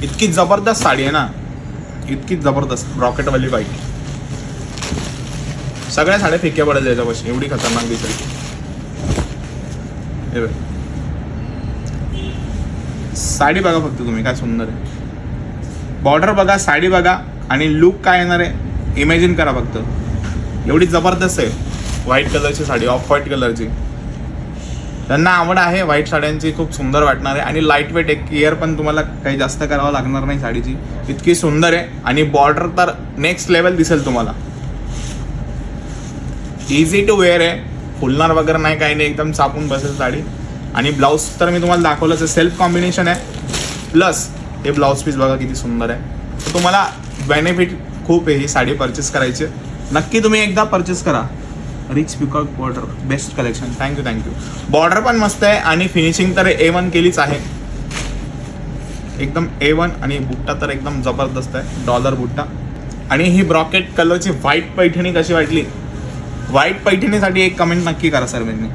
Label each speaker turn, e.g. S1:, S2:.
S1: इतकी जबरदस्त साडी आहे ना, इतकी जबरदस्त ब्रॉकेटवाली व्हाईट. सगळ्या साड्या फिक्या पडत याच्यापाशी, एवढी खतरनाक दिसेल. साडी बघा फक्त तुम्ही, काय सुंदर आहे. बॉर्डर बघा, साडी बघा, आणि लुक काय येणार आहे इमॅजिन करा फक्त. एवढी जबरदस्त आहे व्हाईट कलरची साडी, ऑफ व्हाईट कलरची. त्यांना आवड आहे व्हाईट साड्यांची, खूप सुंदर वाटणार आहे. आणि लाईट वेट आहे, केअर पण तुम्हाला काही जास्त करावं लागणार नाही साडीची, इतकी सुंदर आहे. आणि बॉर्डर तर नेक्स्ट लेवल दिसेल तुम्हाला. इझी टू वेअर आहे, फुलणार वगैरे नाही, काही नाही, एकदम चापून बसेल साडी. आणि ब्लाऊज तर मी तुम्हाला दाखवलंच आहे, सेल्फ कॉम्बिनेशन आहे. प्लस हे ब्लाऊज पीस बघा किती सुंदर आहे. तर तुम्हाला बेनिफिट खूप आहे ही साडी परचेस करायची. नक्की तुम्ही एकदा परचेस करा. Rich peacock border, best collection. Thank you. Border पण मस्त आहे आणि फिनिशिंग तर A1 केलीच आहे, एकदम A1. आणि बुट्टा तर एकदम जबरदस्त आहे, डॉलर बुट्टा. आणि ही ब्रॉकेट कलरची व्हाईट पैठणी कशी वाटली? व्हाईट पैठणीसाठी एक कमेंट नक्की करा सर्वांनी.